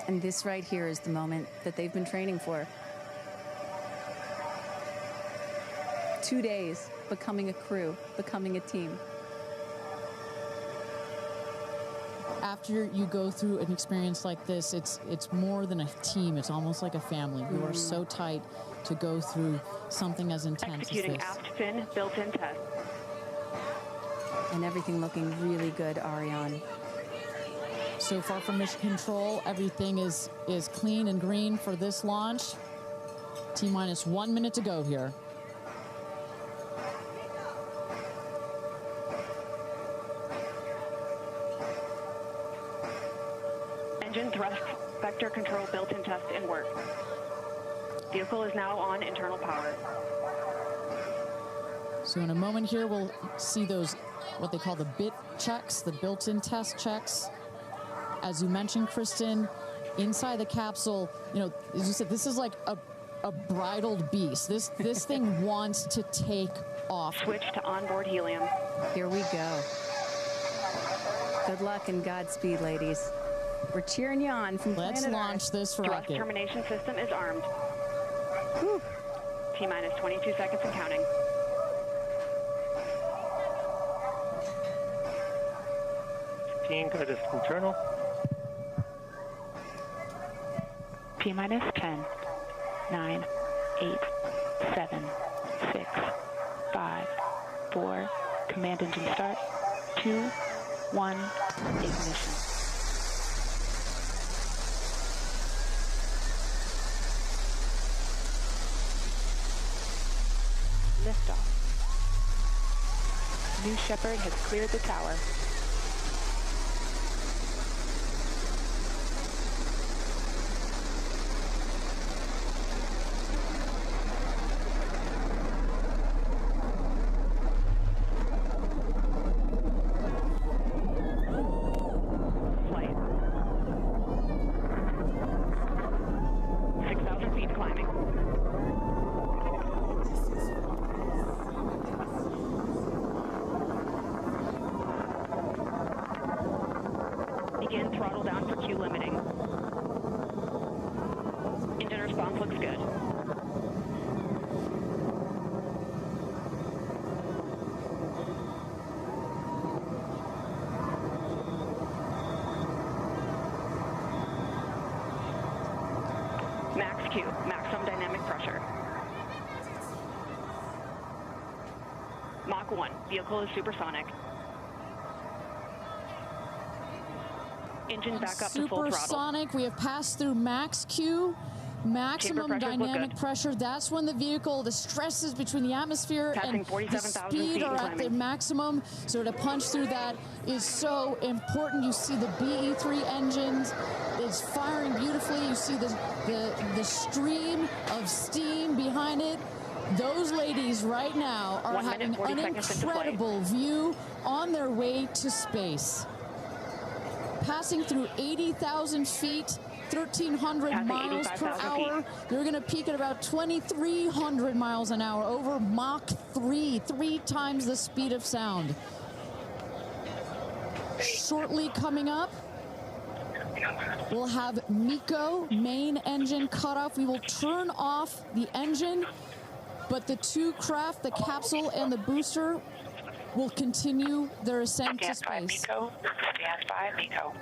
And this right here is the moment that they've been training for. 2 days, becoming a crew, becoming a team. After you go through an experience like this, it's more than a team. It's almost like a family. You are so tight to go through something as intense Executing as this. aft fin built-in test. And everything looking really good, Ariane. So far from mission control, everything is clean and green for this launch. T-minus 1 minute to go here. Engine thrust vector control built-in test in work. Vehicle is now on internal power. So in a moment here, we'll see those, what they call the bit checks, the built-in test checks. As you mentioned, Kristen, inside the capsule, you know, as you said, this is like a bridled beast. This thing wants to take off. Switch to onboard helium. Here we go. Good luck and Godspeed, ladies. We're cheering you on from Let's planet launch Earth. this Thrust rocket. termination system is armed. Whew. T-minus 22 seconds and counting. Guidance internal. T-minus 10, 9, 8, 7, 6, 5, 4, command engine start, 2, 1, ignition. Liftoff. New Shepard has cleared the tower. Flight. 6,000 feet climbing. Begin throttle down for Q limiting. Engine response looks good. Max Q, maximum dynamic pressure. Mach 1, vehicle is supersonic. Engine back up to full throttle. Supersonic, we have passed through max Q, maximum pressures look dynamic good. pressure. That's when the vehicle, the stresses between the atmosphere Passing and the 47,000 speed feet are and at the climbing. maximum. So to punch through that is so important. You see the BE3 engines, it's firing beautifully. You see the stream of steam behind it. Those ladies right now are 1 minute, having 40 an seconds into flight. incredible view on their way to space. Passing through 80,000 feet, 1,300 Passing miles per 85,000 hour. They're going to peak at about 2,300 miles an hour over Mach 3, 3 times the speed of sound. Shortly coming up, we'll have MECO, main engine cutoff. We will turn off the engine, but the two craft, the capsule and the booster, will continue their ascent to space. Stand by, MECO.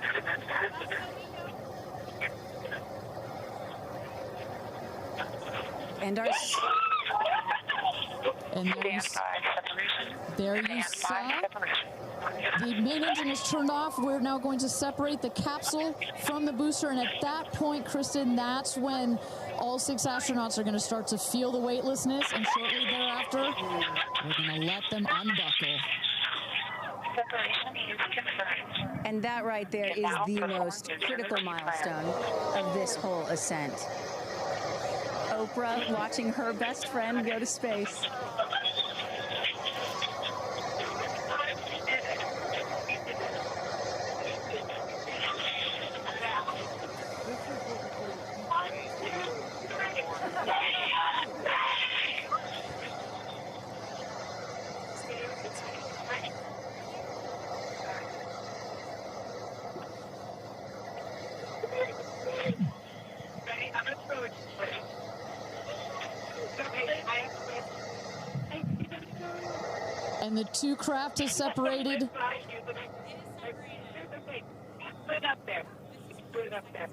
And our And there you saw the main engine is turned off. We're now going to separate the capsule from the booster, and at that point, Kristen, that's when all 6 astronauts are going to start to feel the weightlessness, and shortly thereafter, we're going to let them unbuckle. Separation is confirmed. And that right there is the most critical milestone of this whole ascent. Oprah watching her best friend go to space. And the two craft is separated. Put it up there. Put it up there.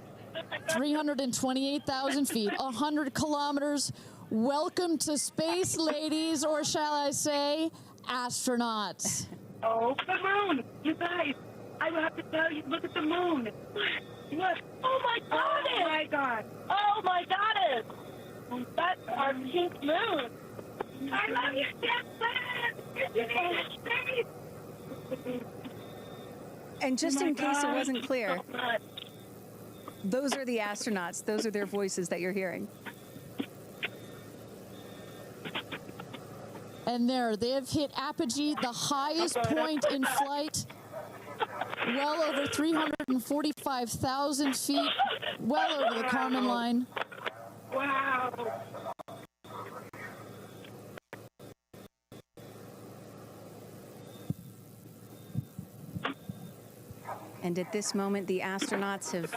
328,000 feet, 100 kilometers. Welcome to space, ladies, or shall I say, astronauts. Oh, the moon! You guys, I will have to tell you, look at the moon. Look. Oh, my God. Oh, my God. Oh, my goddess. That's our pink moon. I love you, Shepard. And just in case it wasn't clear, So much. those are the astronauts. Those are their voices that you're hearing. And there, they have hit apogee, the highest point in flight, well over 345,000 feet, well over the Kármán line. Wow. And at this moment, the astronauts have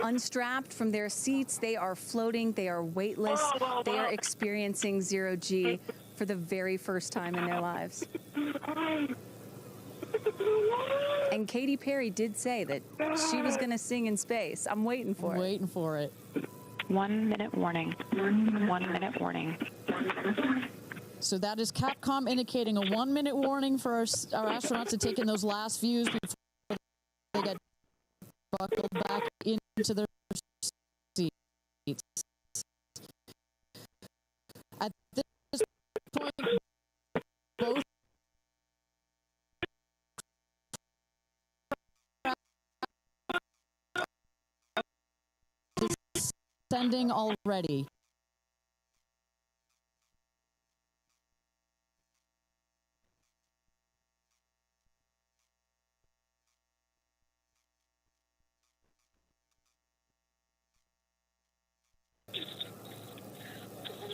unstrapped from their seats. They are floating. They are weightless. They are experiencing zero-G for the very first time in their lives. And Katy Perry did say that she was going to sing in space. I'm waiting for it. Waiting for it. 1 minute warning. 1 minute warning. So that is Capcom indicating a 1 minute warning for our astronauts to take in those last views before they get buckled back into their seats. At this point, both descending already. Oh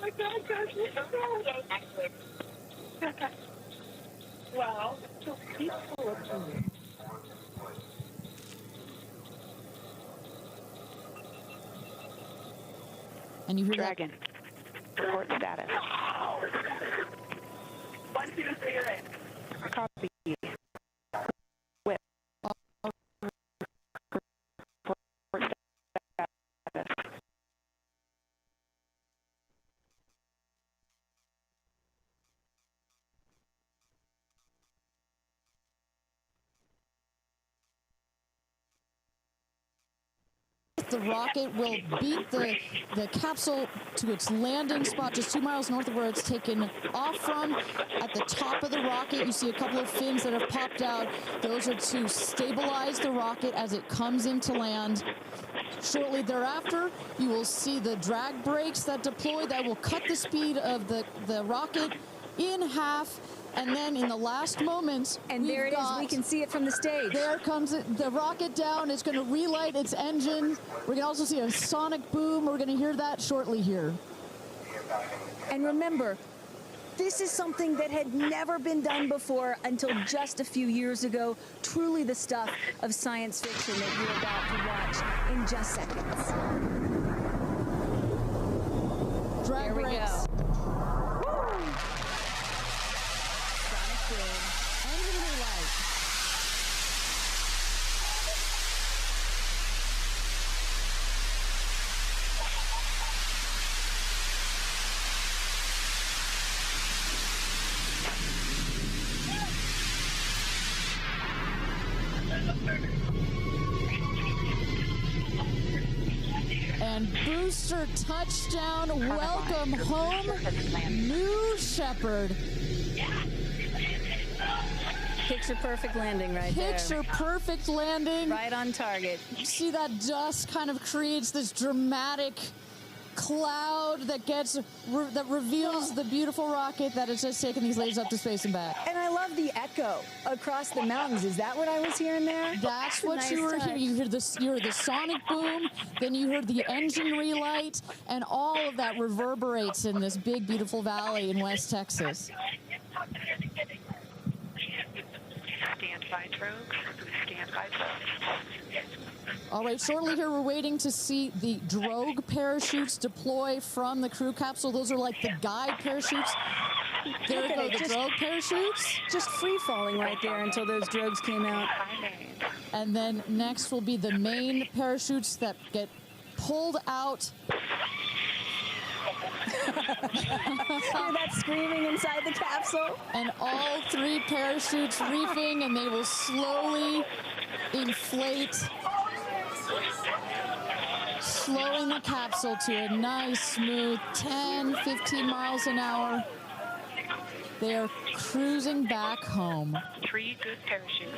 my God, guys, wow, so peaceful up here. And you hear Dragon, report status. 1, 2, 3, copy. Whip. Report status. the rocket will beat the capsule to its landing spot just 2 miles north of where it's taken off from. At the top of the rocket, you see a couple of fins that have popped out. Those are to stabilize the rocket as it comes into land. Shortly thereafter, you will see the drag brakes that deploy that will cut the speed of the rocket in half. And then in the last moments, and there it is. We can see it from the stage. There comes the rocket down. It's going to relight its engine. We're going to also see a sonic boom. We're going to hear that shortly here. And remember, this is something that had never been done before until just a few years ago. Truly the stuff of science fiction that you're about to watch in just seconds. Drag There we brakes. go. Engine relight. And booster touchdown, welcome home, New Shepard. Picture perfect landing right there. Picture perfect landing. Right on target. You see that dust kind of creates this dramatic cloud that that reveals the beautiful rocket that has just taken these ladies up to space and back. And I love the echo across the mountains. Is that what I was hearing there? That's what Nice you were touch. hearing. You heard the sonic boom, then you heard the engine relight, and all of that reverberates in this big, beautiful valley in West Texas. Stand by drogues. Stand by drogues. All right, shortly here, we're waiting to see the drogue parachutes deploy from the crew capsule. Those are like the guide parachutes There go the drogue parachutes. Just free falling right there until those drogues came out. And then next will be the main parachutes that get pulled out. Hear that screaming inside the capsule? And all 3 parachutes reefing, and they will slowly inflate, slowing the capsule to a nice, smooth 10, 15 miles an hour. They are cruising back home. 3 good parachutes.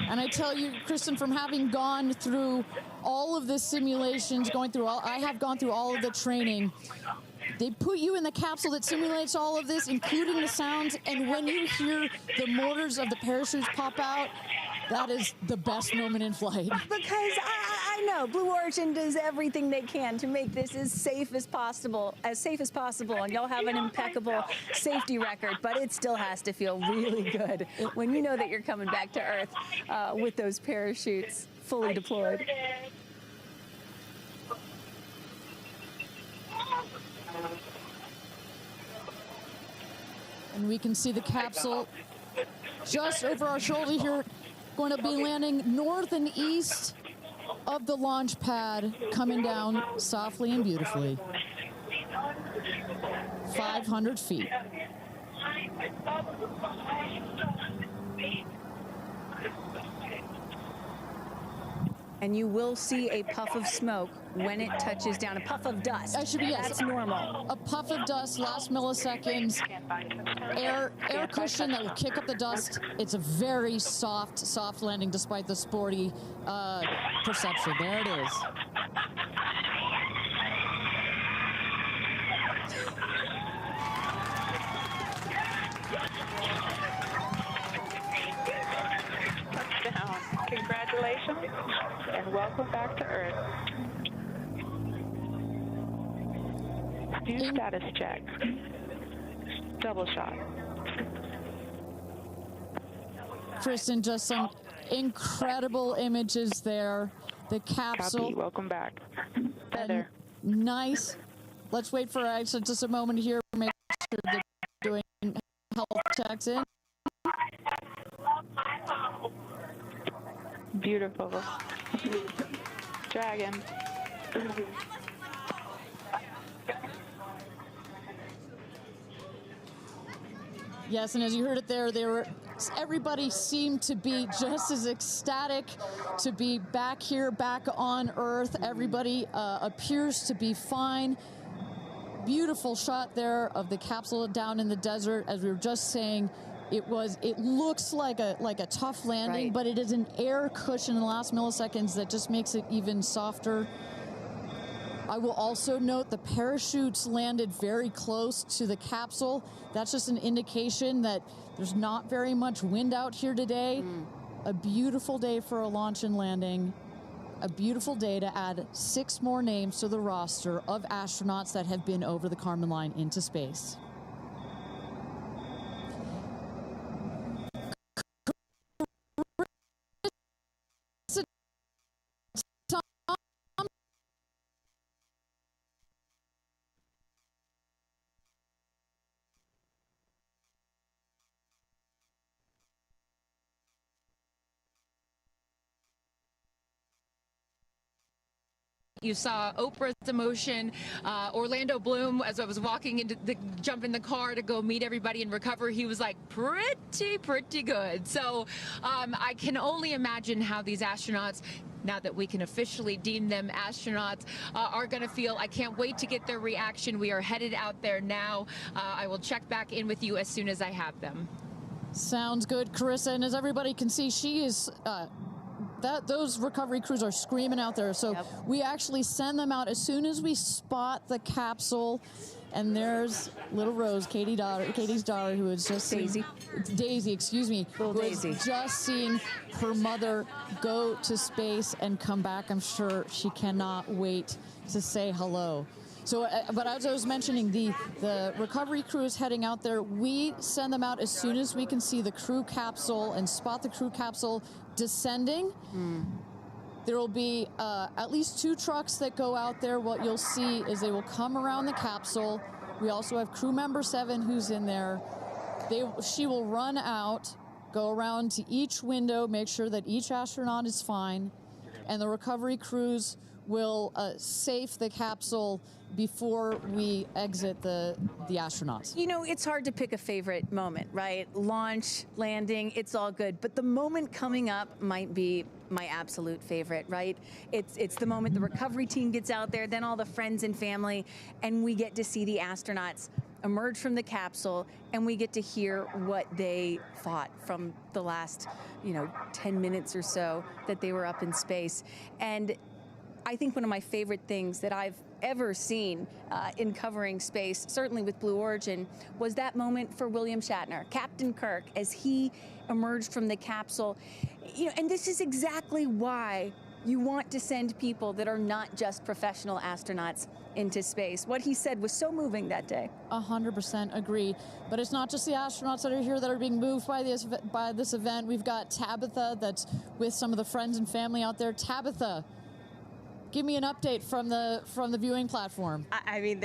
And I tell you, Kristen, from having gone through all of the simulations, I have gone through all of the training. They put you in the capsule that simulates all of this, including the sounds, and when you hear the motors of the parachutes pop out, that is the best moment in flight. Because I know Blue Origin does everything they can to make this as safe as possible, and y'all have an impeccable safety record, but it still has to feel really good when you know that you're coming back to Earth with those parachutes fully deployed. And we can see the capsule just over our shoulder here, going to be landing north and east of the launch pad, coming down softly and beautifully. 500 feet. And you will see a puff of smoke when it touches down, a puff of dust. That's normal. A puff of dust, last milliseconds, air cushion that will kick up the dust. It's a very soft landing despite the sporty perception. There it is. Touchdown. Congratulations and welcome back to Earth. Do status check. Double shot. Kristen, just some incredible images there. The capsule. Copy. Welcome back. Feather. Nice. Let's wait for Aisha just a moment here. Make sure they're doing health checks in. Beautiful. Dragon. Yes, and as you heard it there, everybody seemed to be just as ecstatic to be back here, back on Earth. Everybody appears to be fine. Beautiful shot there of the capsule down in the desert. As we were just saying, it looks like a tough landing, right, but it is an air cushion in the last milliseconds that just makes it even softer. I will also note the parachutes landed very close to the capsule. That's just an indication that there's not very much wind out here today. A beautiful day for a launch and landing. A beautiful day to add 6 more names to the roster of astronauts that have been over the Kármán line into space. You saw Oprah's emotion, Orlando Bloom, as I was walking into jump in the car to go meet everybody and recover, he was like, pretty good. So I can only imagine how these astronauts, now that we can officially deem them astronauts, are going to feel. I can't wait to get their reaction. We are headed out there now. I will check back in with you as soon as I have them. Sounds good, Carissa. And as everybody can see, she is... those recovery crews are screaming out there. So we actually send them out as soon as we spot the capsule. And there's little Rose, Katie's daughter, who is just Daisy, excuse me, who has just seen her mother go to space and come back. I'm sure she cannot wait to say hello. So, but as I was mentioning, the recovery crew is heading out there. We send them out as soon as we can see the crew capsule and spot the crew capsule descending. There will be at least 2 trucks that go out there. What you'll see is they will come around the capsule. We also have crew member 7 who's in there. She will run out, go around to each window, make sure that each astronaut is fine, and the recovery crews will safe the capsule before we exit the astronauts. You know, it's hard to pick a favorite moment, right? Launch, landing, it's all good. But the moment coming up might be my absolute favorite, right? It's the moment the recovery team gets out there, then all the friends and family, and we get to see the astronauts emerge from the capsule, and we get to hear what they thought from the last, 10 minutes or so that they were up in space. And I think one of my favorite things that I've ever seen in covering space, certainly with Blue Origin, was that moment for William Shatner, Captain Kirk, as he emerged from the capsule. And this is exactly why you want to send people that are not just professional astronauts into space. What he said was so moving that day. 100% agree. But it's not just the astronauts that are here that are being moved by this event. We've got Tabitha that's with some of the friends and family out there. Tabitha, give me an update from the viewing platform. I mean,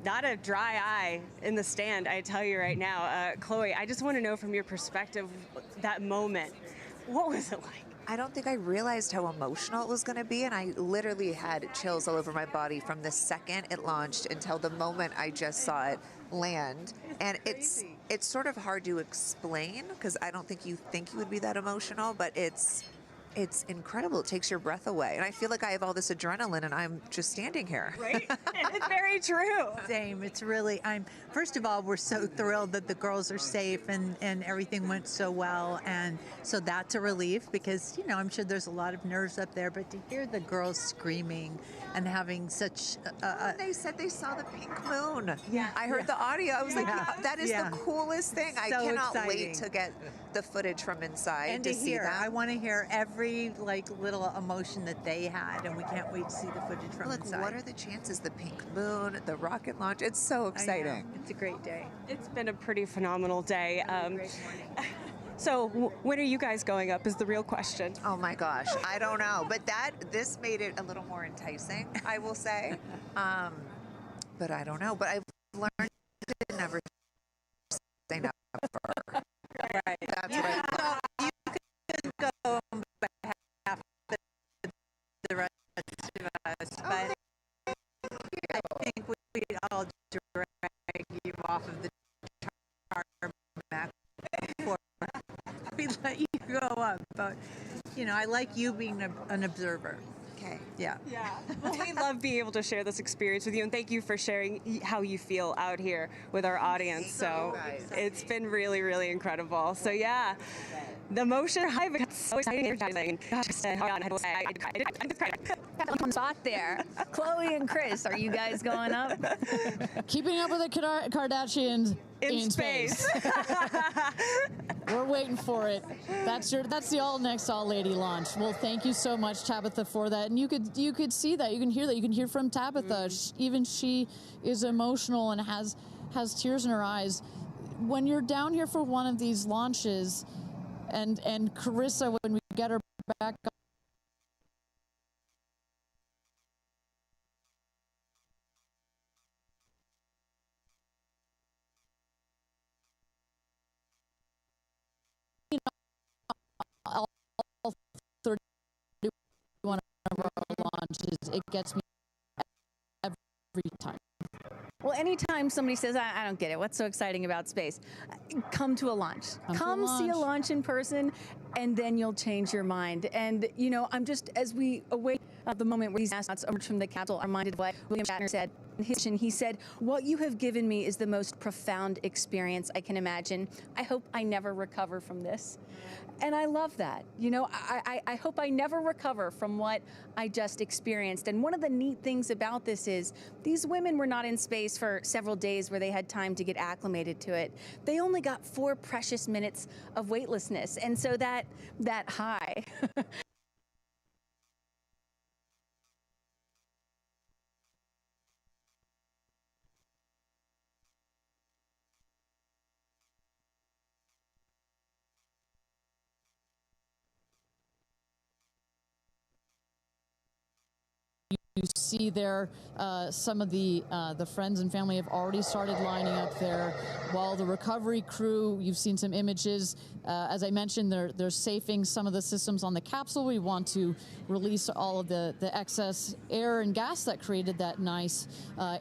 not a dry eye in the stand, I tell you right now. Chloe, I just want to know from your perspective, that moment, what was it like? I don't think I realized how emotional it was going to be, and I literally had chills all over my body from the second it launched until the moment I just saw it land. And it's sort of hard to explain, because I don't think you would be that emotional, but it's incredible. It takes your breath away. And I feel like I have all this adrenaline and I'm just standing here. Right? It's very true. Same. It's really, first of all, we're so thrilled that the girls are safe and everything went so well. And so that's a relief because, I'm sure there's a lot of nerves up there, but to hear the girls screaming and having such they said they saw the pink moon. Yeah. I heard the audio. I was like, that is the coolest thing. I cannot wait to get the footage from inside and to see that. I want to hear every little emotion that they had, and we can't wait to see the footage from inside. What are the chances? The pink moon, the rocket launch. It's so exciting. It's a great day. It's been a pretty phenomenal day. So when are you guys going up is the real question. Oh my gosh, I don't know. But this made it a little more enticing, I will say. But I don't know. But I've learned to never say never. Right. That's what I thought. You could go on behalf of the rest of us, but I think we all drag you off of the tarmac before we let you go up. But, I like you being an observer. Okay. Yeah. Yeah. Well, we love being able to share this experience with you, and thank you for sharing how you feel out here with our audience. So it's been really, really incredible. So yeah, the motion hive is so exciting. On spot there. Chloe and Chris, are you guys going up? Keeping up with the Kardashians in space. We're waiting for it. That's the all lady launch. Well, thank you so much, Tabitha, for that. And you could see that, you can hear that, you can hear from Tabitha. Even she is emotional and has tears in her eyes. When you're down here for one of these launches, and Carissa, when we get her back up, all 31 of our launches, it gets me every time. Well, anytime somebody says, I don't get it, what's so exciting about space? Come to a launch. Come see a launch in person, and then you'll change your mind. And, I'm just, as we await the moment where these astronauts emerge from the capsule, I'm reminded of what William Shatner said in his mission. He said, what you have given me is the most profound experience I can imagine. I hope I never recover from this. And I love that. I hope I never recover from what I just experienced. And one of the neat things about this is these women were not in space for several days where they had time to get acclimated to it. They only got 4 precious minutes of weightlessness. And so that high You see there some of the friends and family have already started lining up there, while the recovery crew, you've seen some images. As I mentioned, they're safing some of the systems on the capsule. We want to release all of the excess air and gas that created that nice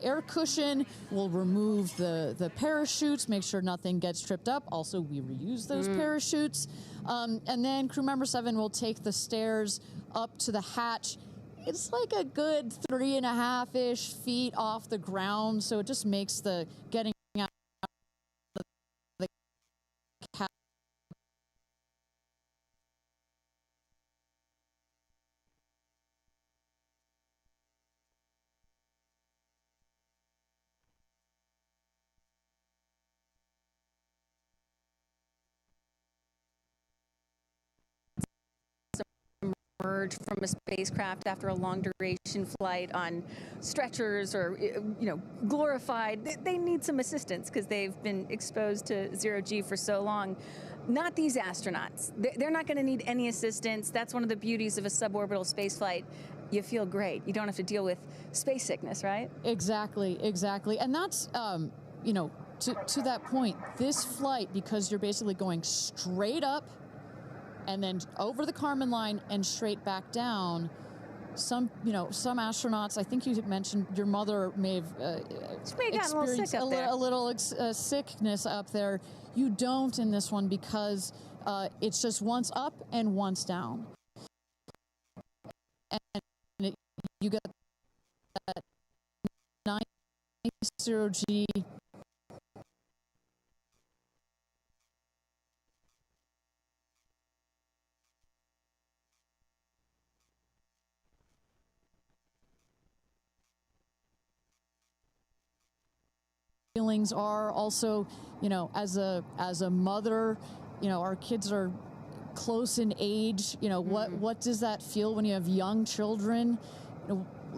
air cushion. We'll remove the parachutes, make sure nothing gets tripped up. Also, we reuse those parachutes. And then crew member 7 will take the stairs up to the hatch. It's like a good 3.5-ish feet off the ground, so it just makes the getting out of the cab emerge from a spacecraft after a long duration flight on stretchers or, glorified. They need some assistance because they've been exposed to zero-G for so long. Not these astronauts. They're not going to need any assistance. That's one of the beauties of a suborbital spaceflight. You feel great. You don't have to deal with space sickness, right? Exactly. And that's, to that point, this flight, because you're basically going straight up and then over the Kármán line and straight back down. Some astronauts, I think you mentioned your mother may have experienced a little sickness up there. You don't in this one because it's just once up and once down. And you get that nice zero-G feelings are also, as a mother, our kids are close in age. What does that feel when you have young children?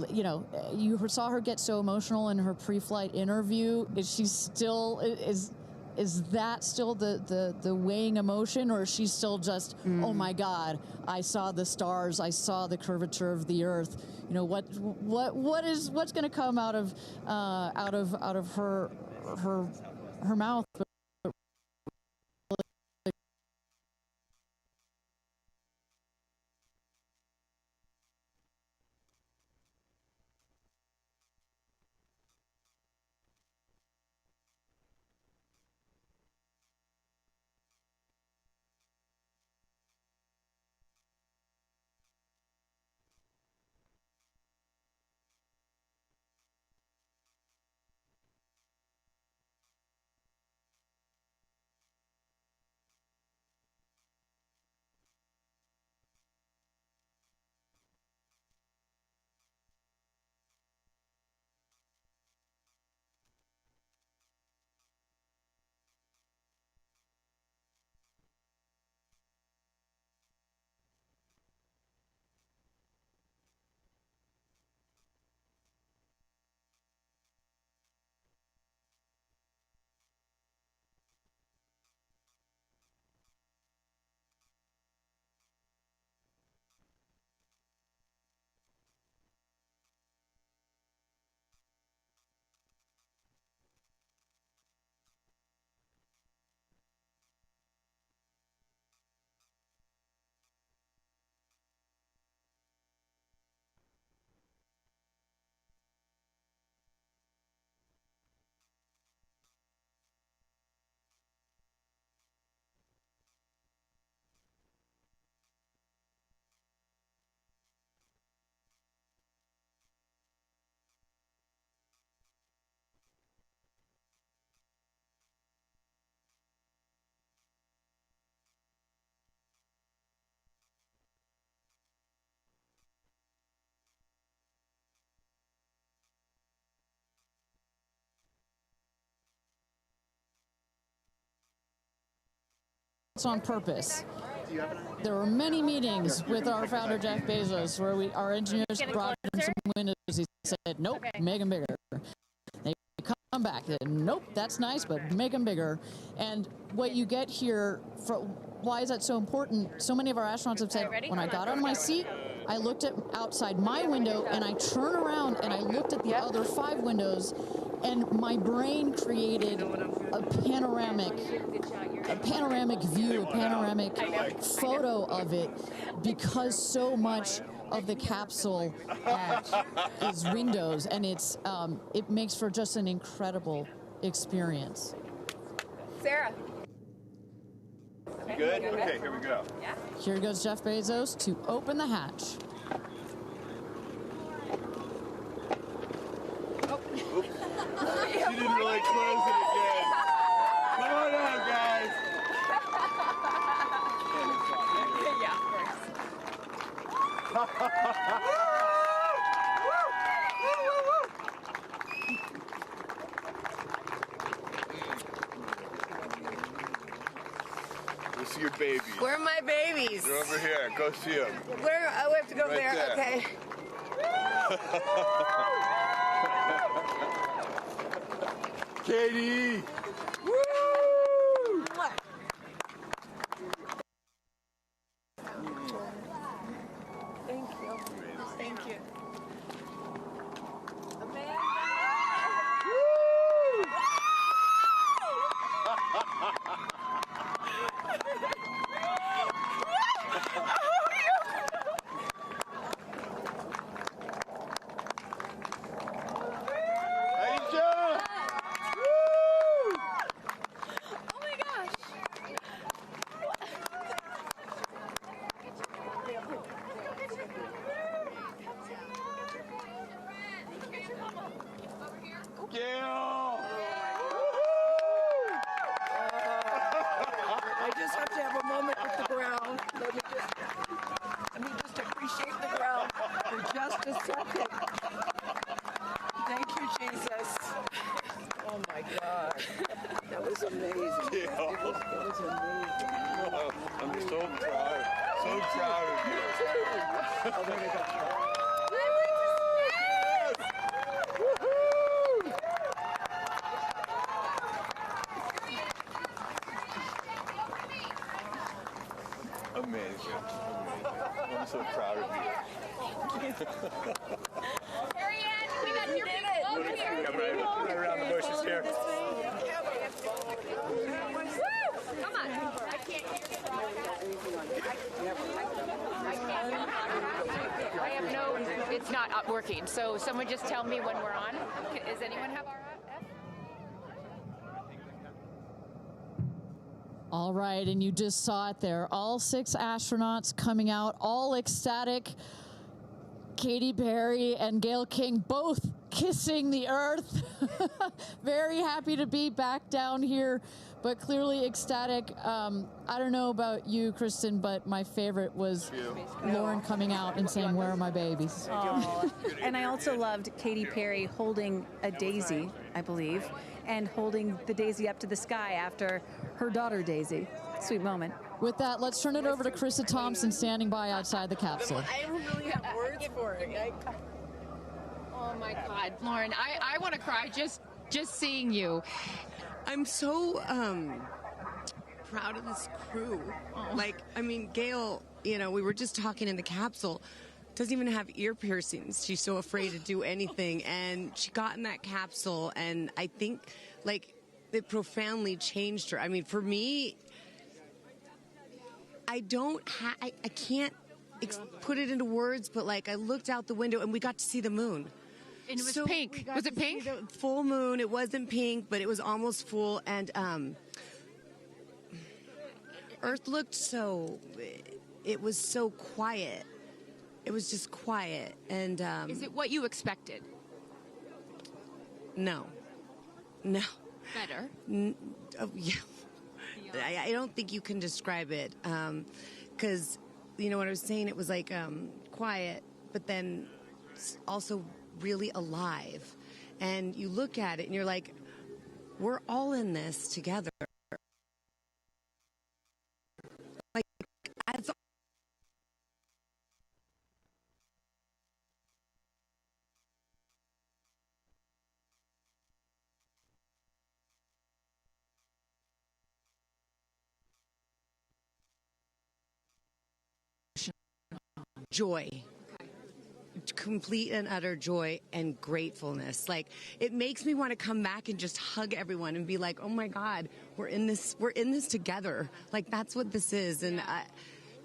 You saw her get so emotional in her pre-flight interview. Is that still the weighing emotion, or is she still just, oh my God, I saw the stars, I saw the curvature of the Earth? What's going to come out of her mouth? On purpose. There were many meetings with our founder Jeff Bezos where our engineers brought him some windows. He said, "Nope, make them bigger." They come back. "Nope, that's nice, but make them bigger." And what you get here, why is that so important? So many of our astronauts have said, "When I got out of my seat, I looked at outside my window, and I turned around and I looked at the other 5 windows, and my brain created a panoramic view, a panoramic photo of it, because so much of the capsule is windows, and it makes for just an incredible experience. Sarah. Good? Okay, here we go. Yeah. Here goes Jeff Bezos to open the hatch. Oops. She didn't really close it again. Come on out, guys. Yeah, of course. Go see your babies. Where are my babies? They're over here. Go see them. Where? Oh, we have to go Right there. there. Okay. Katie! Woo! Thank you. Thank you. Aisha! Oh my gosh. Gayle! I just have to have a moment with the ground. Let me just appreciate the ground for just a second. Thank you, Jesus. Oh my God. That was amazing. Gayle. It was amazing. Oh, I'm so proud. So proud of you. Oh, there we go. Amazing. I'm so proud of you. Kerianne, we got your people over here. Come right around the bushes here. Come on. I can't I have no, it's not working. So someone just tell me when we're on. Does anyone have our F? All right, and you just saw it there. All 6 astronauts coming out, all ecstatic. Katy Perry and Gayle King both kissing the earth. Very happy to be back down here, but clearly ecstatic. I don't know about you, Kristen, but my favorite was Lauren coming out and saying, "Where are my babies?" Oh. And I also loved Katy Perry holding a daisy, I believe, and holding the daisy up to the sky after her daughter Daisy. Sweet moment. With that, let's turn it over to Krista Thompson standing by outside the capsule. I don't really have words for it. Oh my God, Lauren, I want to cry just seeing you. I'm so proud of this crew. Like, I mean, Gayle, you know, we were just talking in the capsule, doesn't even have ear piercings. She's so afraid to do anything. And she got in that capsule, and I think, like, it profoundly changed her. I mean, for me, I can't put it into words, but, like, I looked out the window, and we got to see the moon. And it was pink. Was it pink? Full moon. It wasn't pink, but it was almost full. And Earth looked it was so quiet. It was just quiet. And is it what you expected? No. Better. Yeah. I don't think you can describe it. Because, you know what I was saying? It was like quiet, but then also really alive. And you look at it and you're like, we're all in this together. Like, as joy. complete and utter joy and gratefulness. Like, it makes me want to come back and just hug everyone and be like, oh my God, we're in this together. Like, that's what this is. And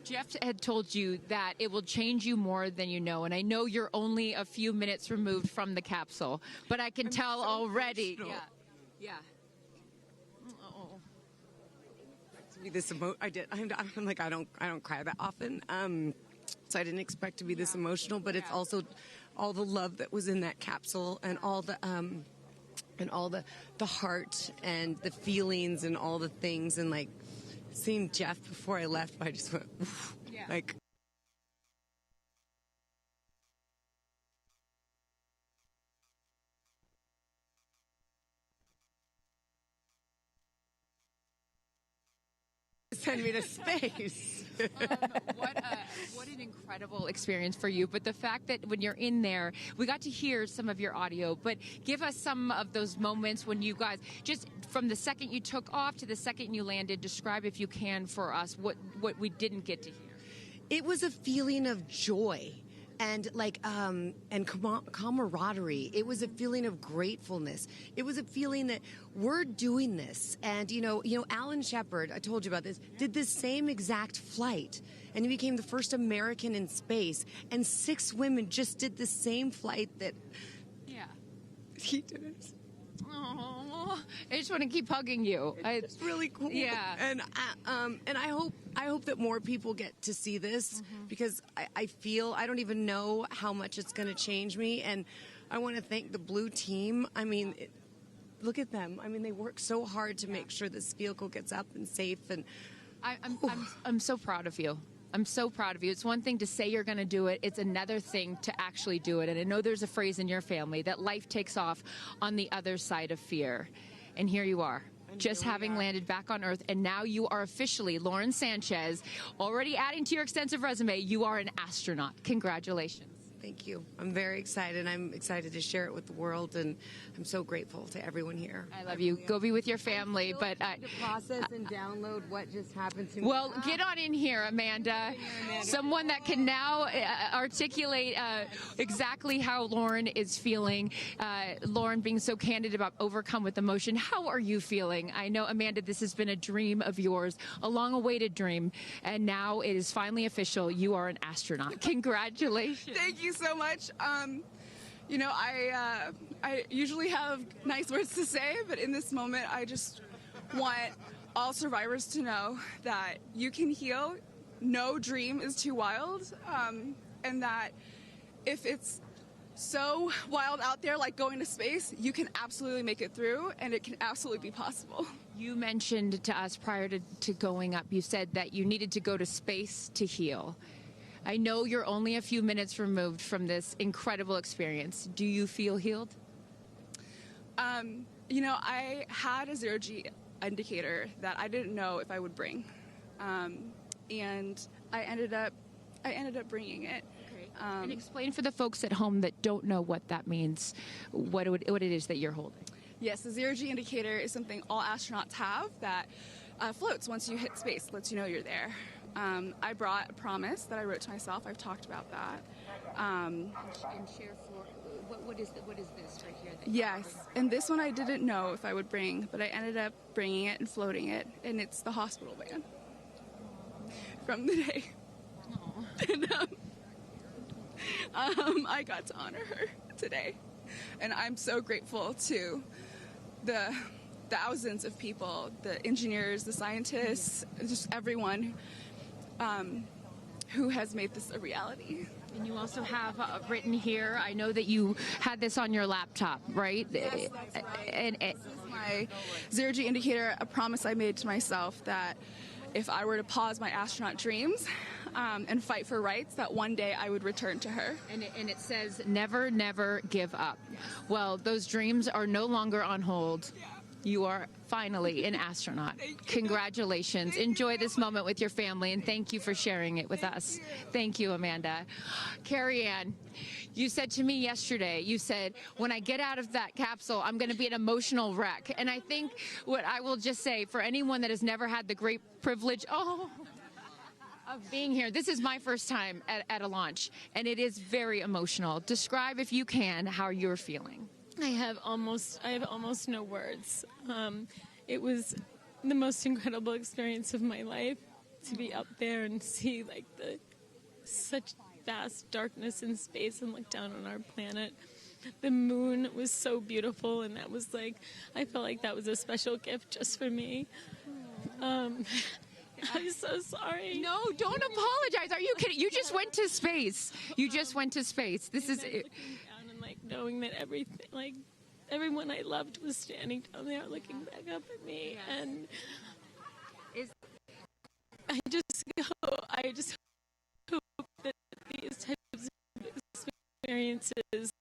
Jeff had told you that it will change you more than you know, and I know you're only a few minutes removed from the capsule, but I can tell so already. Yeah. Oh. To be this I did. I'm like, I don't cry that often. So I didn't expect to be this emotional, but it's also all the love that was in that capsule and all the heart and the feelings and all the things, and like seeing Jeff before I left, I just went, oof, like. Send me to space. What an incredible experience for you. But the fact that when you're in there, we got to hear some of your audio, but give us some of those moments when you guys, just from the second you took off to the second you landed, describe if you can for us what we didn't get to hear. It was a feeling of joy. And camaraderie. It was a feeling of gratefulness. It was a feeling that we're doing this. And you know, Alan Shepard, I told you about this, did this same exact flight, and he became the first American in space. And 6 women just did the same flight that he did it. Oh, I just want to keep hugging you. It's really cool. Yeah. And I hope that more people get to see this, because I feel, I don't even know how much it's going to change me. And I want to thank the Blue team. I mean, look at them. I mean, they work so hard to make sure this vehicle gets up and safe. And I'm so proud of you. I'm so proud of you. It's one thing to say you're going to do it. It's another thing to actually do it. And I know there's a phrase in your family that life takes off on the other side of fear. And here you are, just having landed back on Earth. And now you are officially, Lauren Sánchez, already adding to your extensive resume, you are an astronaut. Congratulations. Thank you. I'm very excited. I'm excited to share it with the world, and I'm so grateful to everyone here. I love you. Go be with your family. But to process and download what just happened to me. Well, get on in here, Amanda. Someone that can now articulate exactly how Lauren is feeling. Lauren being so candid about overcome with emotion. How are you feeling? I know, Amanda, this has been a dream of yours, a long-awaited dream, and now it is finally official. You are an astronaut. Congratulations. Thank you so much. You know, I usually have nice words to say, but in this moment, I just want all survivors to know that you can heal. No dream is too wild, and that if it's so wild out there, like going to space, you can absolutely make it through, and it can absolutely be possible. You mentioned to us prior to going up, you said that you needed to go to space to heal. I know you're only a few minutes removed from this incredible experience. Do you feel healed? You know, I had a 0G indicator that I didn't know if I would bring, and I ended up bringing it. Okay. And explain for the folks at home that don't know what that means, what it is that you're holding. Yes, the 0G indicator is something all astronauts have that floats once you hit space, lets you know you're there. I brought a promise that I wrote to myself. I've talked about that. And share for what is this right here? Yes, and this one I didn't know if I would bring, but I ended up bringing it and floating it, and it's the hospital van from the day. And, I got to honor her today, and I'm so grateful to the thousands of people, the engineers, the scientists, just everyone who has made this a reality. And you also have written here, I know that you had this on your laptop, right? Yes, that's right. And this is my 0G indicator, a promise I made to myself that if I were to pause my astronaut dreams and fight for rights, that one day I would return to her. And it says, never, never give up. Yes. Well, those dreams are no longer on hold. Yeah. You are finally an astronaut. Congratulations. Enjoy this moment with your family, and thank you for sharing it with us. Thank you, Amanda. Kerianne, you said to me yesterday, you said, when I get out of that capsule, I'm going to be an emotional wreck. And I think what I will just say, for anyone that has never had the great privilege, of being here. This is my first time at a launch, and it is very emotional. Describe, if you can, how you're feeling. I have almost no words. It was the most incredible experience of my life to be up there and see like such vast darkness in space and look down on our planet. The moon was so beautiful, and that was like, I felt like that was a special gift just for me. I'm so sorry. No, don't apologize. Are you kidding? You just went to space. You just went to space. This is it. Down and like knowing that everything, like everyone I loved was standing down there looking back up at me, and I just hope that these types of experiences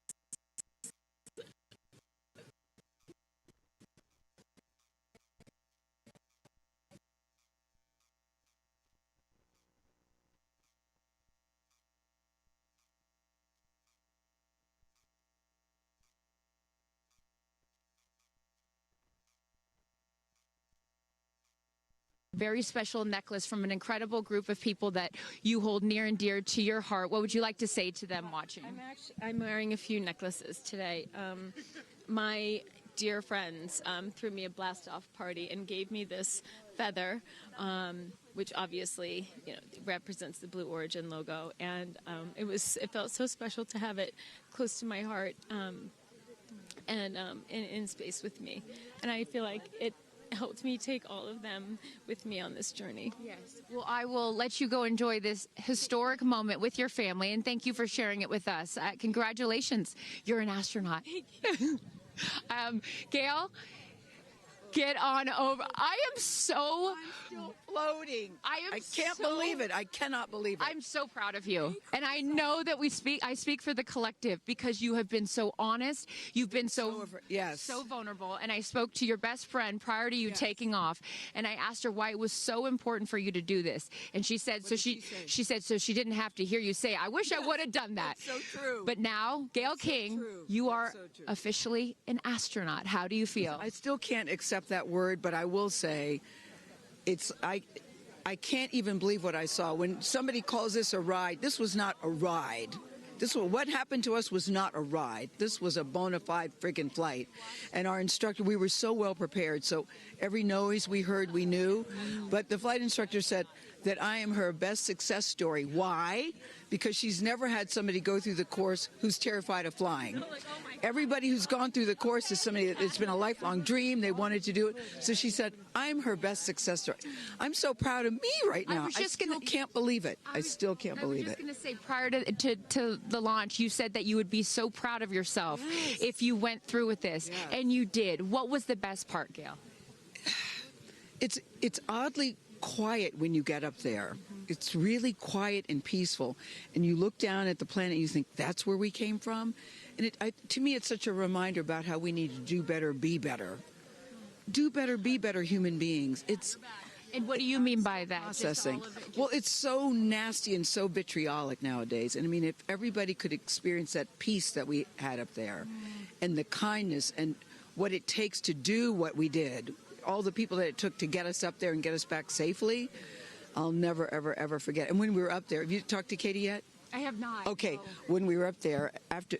very special necklace from an incredible group of people that you hold near and dear to your heart. What would you like to say to them watching? I'm wearing a few necklaces today. My dear friends threw me a blast-off party and gave me this feather, which obviously represents the Blue Origin logo, and it felt so special to have it close to my heart and in space with me, and I feel like it helped me take all of them with me on this journey. Yes. Well, I will let you go enjoy this historic moment with your family, and thank you for sharing it with us. Congratulations. You're an astronaut. Gayle, get on over. I'm still floating. I can't believe it. I cannot believe it. I'm so proud of you. And I know that I speak for the collective, because you have been so honest. You've been so vulnerable. And I spoke to your best friend prior to you taking off, and I asked her why it was so important for you to do this. And she said, so she didn't have to hear you say, I wish I would have done that. That's so true. But now, Gayle King, you are officially an astronaut. How do you feel? I still can't accept that word, but I will say I can't even believe what I saw. When somebody calls this a ride, this was not a ride. What happened to us was not a ride. This was a bona fide friggin' flight. And our instructor, we were so well prepared. So every noise we heard, we knew. But the flight instructor said that I am her best success story. Why? Because she's never had somebody go through the course who's terrified of flying. Everybody who's gone through the course is somebody that it's been a lifelong dream. They wanted to do it. So she said, I'm her best success story. I'm so proud of me right now. I still can't believe it. I still can't believe it. I was just going to say, prior to the launch, you said that you would be so proud of yourself if you went through with this. And you did. What was the best part, Gayle? It's oddly quiet when you get up there. It's really quiet and peaceful. And you look down at the planet and you think, that's where we came from? And to me, it's such a reminder about how we need to do better, be better. Do better, be better human beings. And what do you mean by that? Processing. Well, it's so nasty and so vitriolic nowadays. And I mean, if everybody could experience that peace that we had up there, and the kindness and what it takes to do what we did, all the people that it took to get us up there and get us back safely, I'll never, ever, ever forget. And when we were up there, have you talked to Katy yet? I have not. Okay, when we were up there, after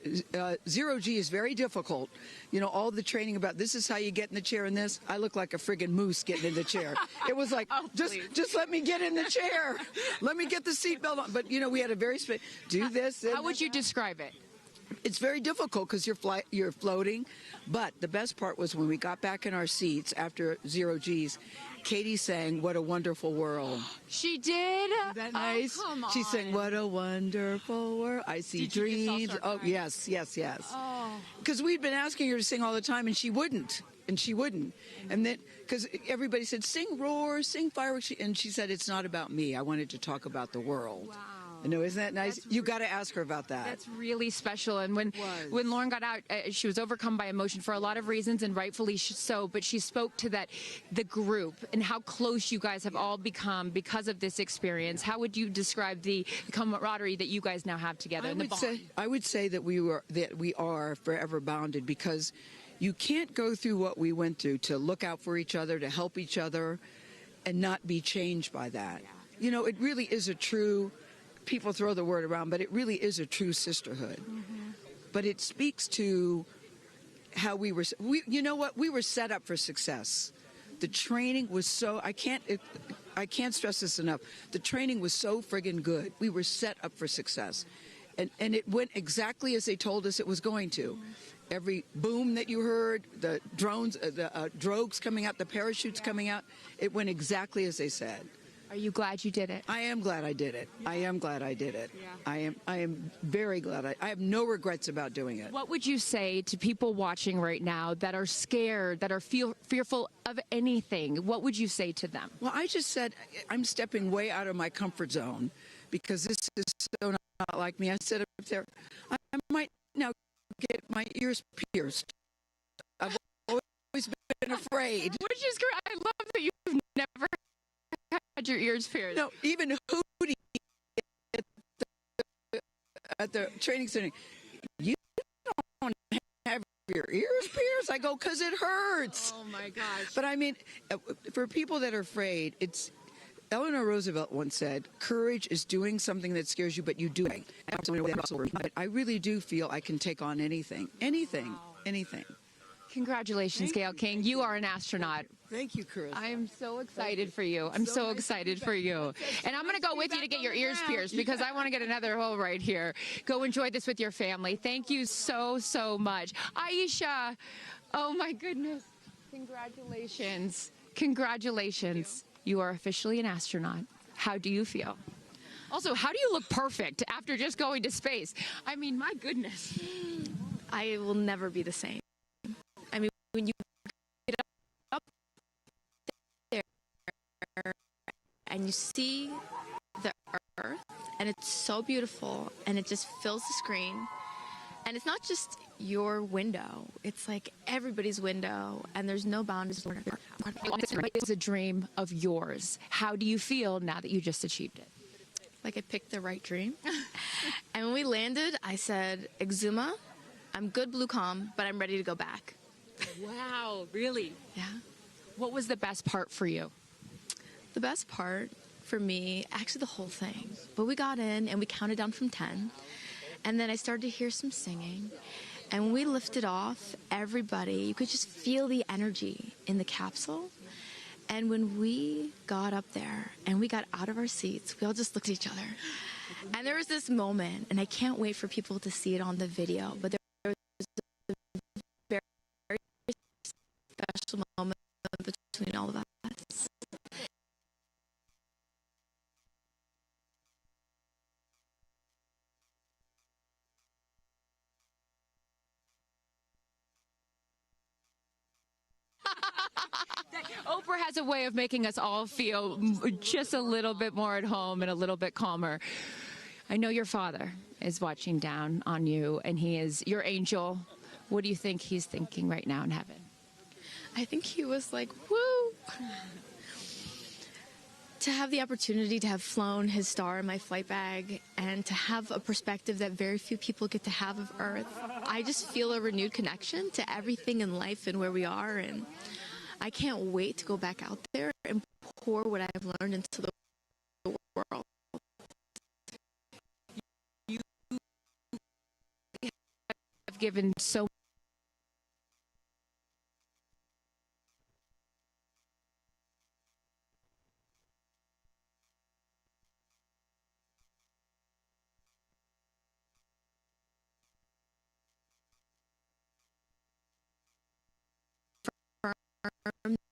zero G is very difficult. You know, all the training about this is how you get in the chair and this. I look like a friggin' moose getting in the chair. It was like, just let me get in the chair. Let me get the seatbelt on. But, you know, we had a very do this. How would you describe it? It's very difficult because you're floating. But the best part was when we got back in our seats after zero Gs, Katy sang "What a Wonderful World." She did? Isn't that nice? Oh, come on. She sang "What a Wonderful World." I see dreams. Oh, yes. Oh. Because we'd been asking her to sing all the time, and she wouldn't. And then, because everybody said, sing roar, sing fireworks. And she said, it's not about me. I wanted to talk about the world. Wow. I know, isn't that nice? You got to ask her about that. That's really special. And when Lauren got out, she was overcome by emotion for a lot of reasons, and rightfully so. But she spoke to the group and how close you guys have all become because of this experience. How would you describe the camaraderie that you guys now have together? I would say that we are forever bonded, because you can't go through what we went through to look out for each other, to help each other, and not be changed by that. you know, it really is a true, people throw the word around, but it really is a true sisterhood. But it speaks to how we were, you know what, we were set up for success. The training was so, I can't stress this enough. The training was so friggin' good. We were set up for success. And it went exactly as they told us it was going to. Every boom that you heard, the drones, the drogues coming out, the parachutes coming out, it went exactly as they said. Are you glad you did it? I am glad I did it. I am glad I did it. Yeah. I am very glad. I have no regrets about doing it. What would you say to people watching right now that are scared, that are fearful of anything? What would you say to them? Well, I just said I'm stepping way out of my comfort zone because this is so not like me. I said up there, I might now get my ears pierced. I've always been afraid. Which is great. I love that you've never had your ears pierced. No, even Hootie at the training center, you don't have your ears pierced? I go, because it hurts. Oh, my gosh. But I mean, for people that are afraid, it's, Eleanor Roosevelt once said, courage is doing something that scares you, but you do it. But I really do feel I can take on anything. Anything. Wow. Anything. Congratulations, Gayle King. You are an astronaut. Thank you, Chris. I am so excited for you. I'm so excited for you. And I'm going to go with you to get your ears pierced because I want to get another hole right here. Go enjoy this with your family. Thank you so, so much. Aisha, oh my goodness. Congratulations. Congratulations. You are officially an astronaut. How do you feel? Also, how do you look perfect after just going to space? I mean, my goodness. I will never be the same. I mean, when you get up there and you see the Earth, and it's so beautiful, and it just fills the screen, and it's not just your window, it's like everybody's window, and there's no boundaries. It's a dream of yours. How do you feel now that you just achieved it? Like I picked the right dream. And when we landed, I said, Exuma, I'm good, Blue Calm, but I'm ready to go back. Wow, really? Yeah. What was the best part for you? The best part for me, actually the whole thing. But we got in and we counted down from 10. And then I started to hear some singing. And when we lifted off, everybody, you could just feel the energy in the capsule. And when we got up there and we got out of our seats, we all just looked at each other. And there was this moment, and I can't wait for people to see it on the video, but there was a very, very special moment between all of us. Oprah has a way of making us all feel just a little bit more at home and a little bit calmer. I know your father is watching down on you, and he is your angel. What do you think he's thinking right now in heaven? I think he was like, woo! To have the opportunity to have flown his star in my flight bag and to have a perspective that very few people get to have of Earth, I just feel a renewed connection to everything in life and where we are, and I can't wait to go back out there and pour what I've learned into the world. You have given so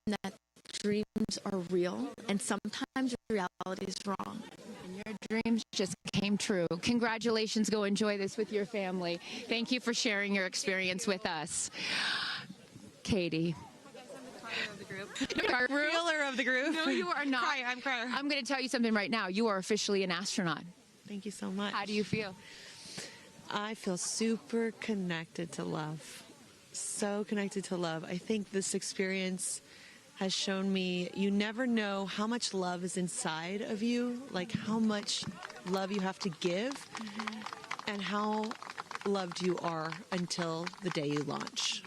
that dreams are real, and sometimes reality is wrong. And your dreams just came true. Congratulations. Go enjoy this with your family. Thank you for sharing your experience with us. Katie. Ruler of the group. No, you are not. I'm crying. I'm going to tell you something right now. You are officially an astronaut. Thank you so much. How do you feel? I feel super connected to love. So connected to love. I think this experience has shown me you never know how much love is inside of you, like how much love you have to give, and how loved you are until the day you launch.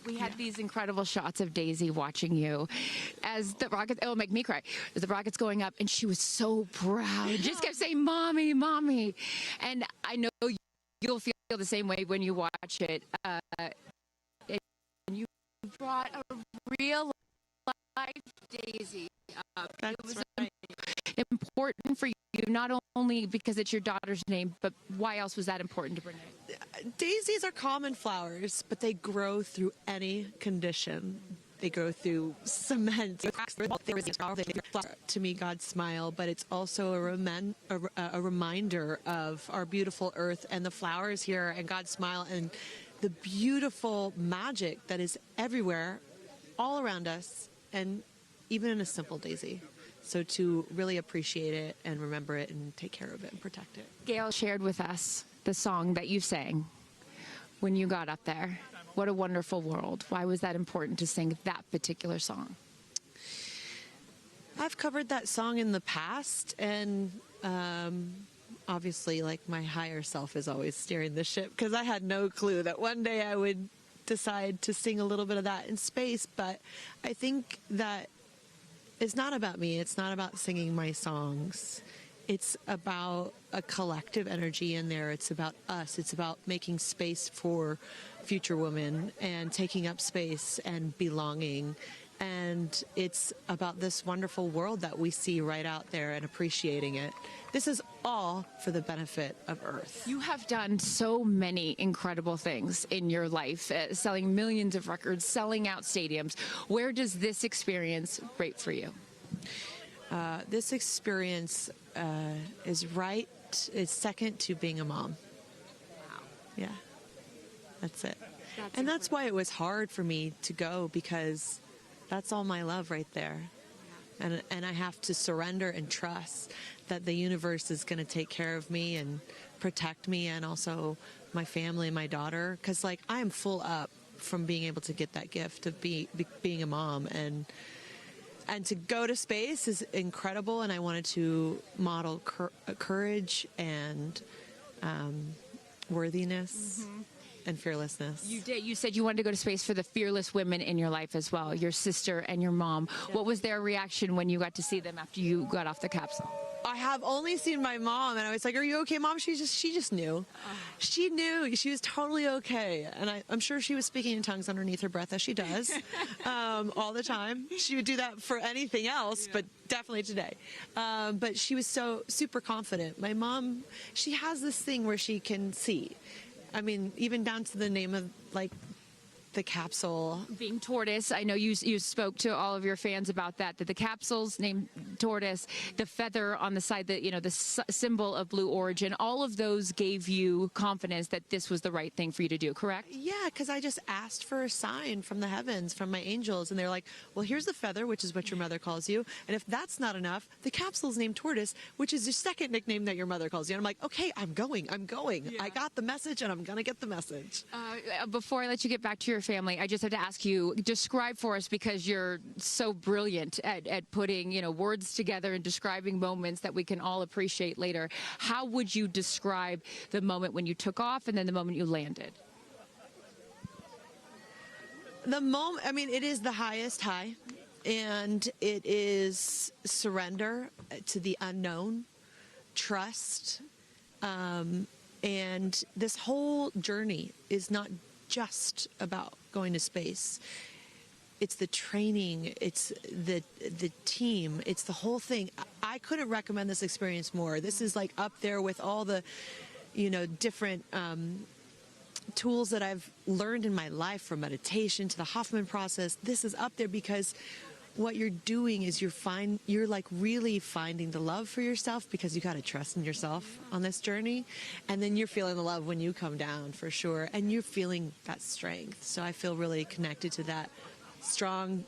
We had these incredible shots of Daisy watching you as the rocket, it'll make me cry, as the rocket's going up, and she was so proud. Just kept saying, "Mommy, Mommy." And I know you'll feel the same way when you watch it. And you brought a real life Daisy. It was important for you, not only because it's your daughter's name, but why else was that important to bring it? Daisies are common flowers, but they grow through any condition. They grow through cement. To me, God's smile, but it's also a reminder of our beautiful earth and the flowers here and God's smile and the beautiful magic that is everywhere, all around us, and even in a simple daisy. So to really appreciate it and remember it and take care of it and protect it. Gayle shared with us the song that you sang when you got up there. What a wonderful world. Why was that important to sing that particular song? I've covered that song in the past, and obviously, like, my higher self is always steering the ship, because I had no clue that one day I would decide to sing a little bit of that in space. But I think that it's not about me. It's not about singing my songs. It's about a collective energy in there. It's about us. It's about making space for future women and taking up space and belonging. And it's about this wonderful world that we see right out there and appreciating it. This is all for the benefit of Earth. You have done so many incredible things in your life, selling millions of records, selling out stadiums. Where does this experience rate for you? This experience is second to being a mom. Wow. Yeah, that's it. That's why it was hard for me to go, because that's all my love right there. And I have to surrender and trust that the universe is going to take care of me and protect me, and also my family and my daughter. Because, like, I am full up from being able to get that gift of being a mom. And to go to space is incredible, and I wanted to model courage and worthiness and fearlessness. You did. You said you wanted to go to space for the fearless women in your life as well, your sister and your mom. Yeah. What was their reaction when you got to see them after you got off the capsule? I have only seen my mom, and I was like, "Are you okay, Mom?" She just knew. She knew. She was totally okay. And I'm sure she was speaking in tongues underneath her breath, as she does all the time. She would do that for anything else, but definitely today. But she was so super confident. My mom, she has this thing where she can see. I mean, even down to the name of, like, the capsule being tortoise. I know you spoke to all of your fans about that the capsule's named tortoise, the feather on the side, the symbol of blue origin, all of those gave you confidence that this was the right thing for you to do, correct? Yeah, because I just asked for a sign from the heavens, from my angels, and they're like, well, here's the feather, which is what your mother calls you, and if that's not enough, the capsule's named tortoise, which is your second nickname that your mother calls you. And I'm like, okay, I'm going. Yeah. I got the message, and I'm gonna get the message. Before I let you get back to your family, I just have to ask you, describe for us, because you're so brilliant at putting, words together and describing moments that we can all appreciate later. How would you describe the moment when you took off and then the moment you landed? The moment, I mean, it is the highest high, and it is surrender to the unknown, trust, and this whole journey is not just about going to space. It's the training, it's the team, it's the whole thing. I couldn't recommend this experience more. This is like up there with all the, different tools that I've learned in my life, from meditation to the Hoffman process. This is up there because what you're doing is you're like really finding the love for yourself, because you got to trust in yourself on this journey, and then you're feeling the love when you come down, for sure, and you're feeling that strength. So I feel really connected to that strong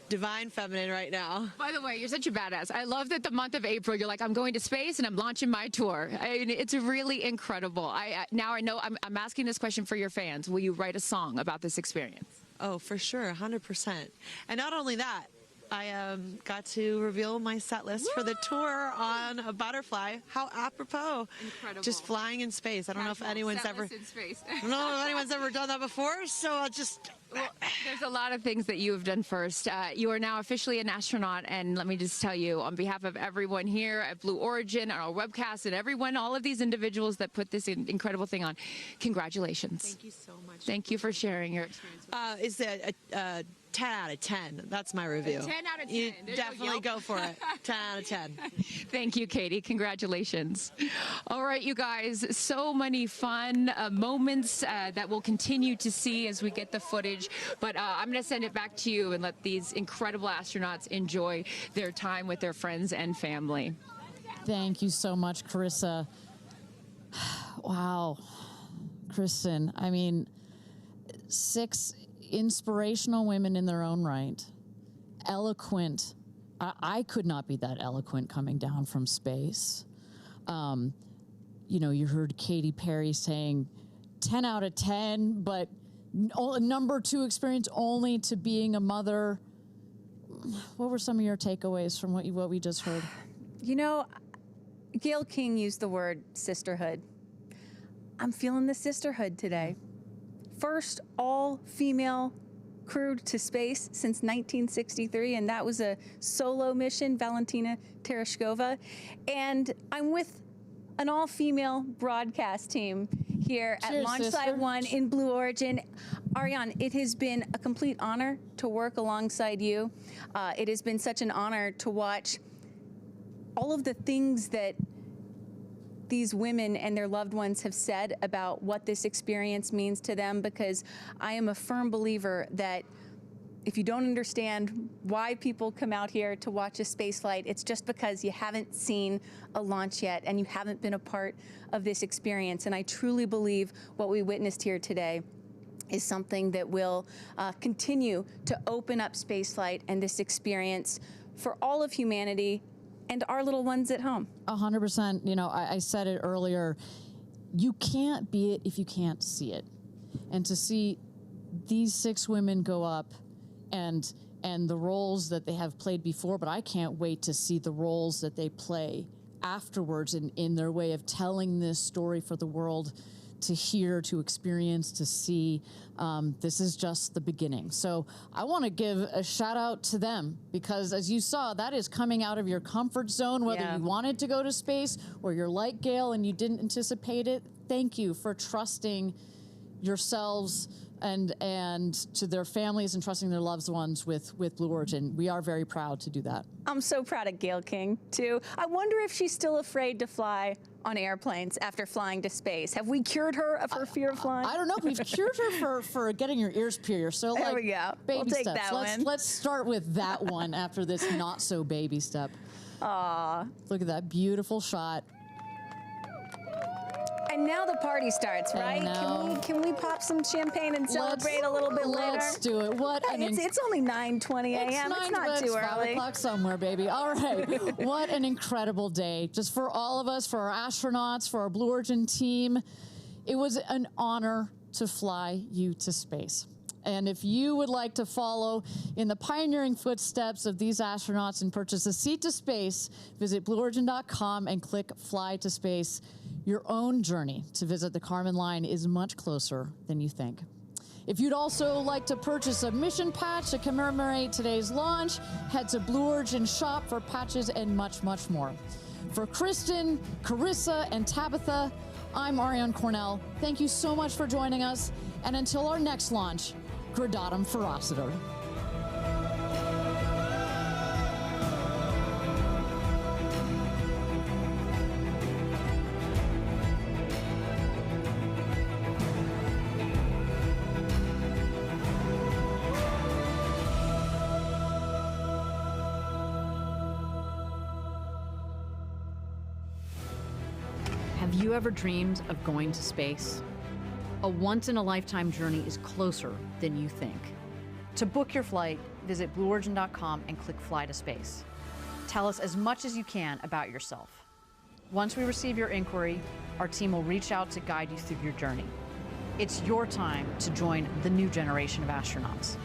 divine feminine right now. By the way, you're such a badass. I love that the month of April, you're like, I'm going to space and I'm launching my tour. It's really incredible. Now I know I'm asking this question for your fans. Will you write a song about this experience? Oh, for sure, 100%. And not only that, I got to reveal my set list for the tour on a butterfly. How apropos. Incredible. Just flying in space. I don't know if anyone's ever in space. I don't know if anyone's ever done that before, so I'll just... Well, there's a lot of things that you have done first. You are now officially an astronaut, and let me just tell you, on behalf of everyone here at Blue Origin, our webcast, and everyone, all of these individuals that put this incredible thing on, congratulations. Thank you so much. Thank you for sharing your experience. Is it a 10 out of 10? That's my review. 10 out of 10. You definitely go for it. 10 out of 10. Thank you, Katy. Congratulations. All right, you guys, so many fun moments that we'll continue to see as we get the footage. But I'm going to send it back to you and let these incredible astronauts enjoy their time with their friends and family. Thank you so much, Carissa. Wow. Kristen, I mean, 6 inspirational women in their own right. Eloquent. I could not be that eloquent coming down from space. You know, you heard Katy Perry saying 10 out of 10, but number 2 experience only to being a mother. What were some of your takeaways from what we just heard? You know, Gayle King used the word sisterhood. I'm feeling the sisterhood today. First all-female crew to space since 1963, and that was a solo mission, Valentina Tereshkova. And I'm with an all-female broadcast team here at Launch Site 1 in Blue Origin. Ariane, it has been a complete honor to work alongside you. It has been such an honor to watch all of the things that these women and their loved ones have said about what this experience means to them, because I am a firm believer that if you don't understand why people come out here to watch a space flight, it's just because you haven't seen a launch yet and you haven't been a part of this experience. And I truly believe what we witnessed here today is something that will continue to open up spaceflight and this experience for all of humanity and our little ones at home. 100%. You know, I said it earlier, you can't be it if you can't see it. And to see these 6 women go up and the roles that they have played before, but I can't wait to see the roles that they play afterwards in their way of telling this story for the world to hear, to experience, to see. This is just the beginning. So I want to give a shout out to them, because as you saw, that is coming out of your comfort zone, whether you wanted to go to space or you're like Gayle and you didn't anticipate it. Thank you for trusting yourselves and to their families and trusting their loved ones with Blue Origin. We are very proud to do that. I'm so proud of Gayle King, too. I wonder if she's still afraid to fly on airplanes after flying to space. Have we cured her of her fear of flying? I don't know. We've cured her for getting your ears pierced. So there we go. Baby we'll take steps. That one. Let's start with that one after this not so baby step. Aw. Look at that beautiful shot. And now the party starts, right? Can we pop some champagne and celebrate a little bit later? Let's do it. What? It's only 9:20 a.m. It's not too early. 5 o'clock somewhere, baby. All right. What an incredible day. Just for all of us, for our astronauts, for our Blue Origin team. It was an honor to fly you to space. And if you would like to follow in the pioneering footsteps of these astronauts and purchase a seat to space, visit blueorigin.com and click Fly to Space. Your own journey to visit the Kármán line is much closer than you think. If you'd also like to purchase a mission patch to commemorate today's launch, head to Blue Origin shop for patches and much, much more. For Kristen, Carissa, and Tabitha, I'm Ariane Cornell. Thank you so much for joining us. And until our next launch, Gradatum Ferociter. Have you ever dreamed of going to space? A once-in-a-lifetime journey is closer than you think. To book your flight, visit blueorigin.com and click Fly to Space. Tell us as much as you can about yourself. Once we receive your inquiry, our team will reach out to guide you through your journey. It's your time to join the new generation of astronauts.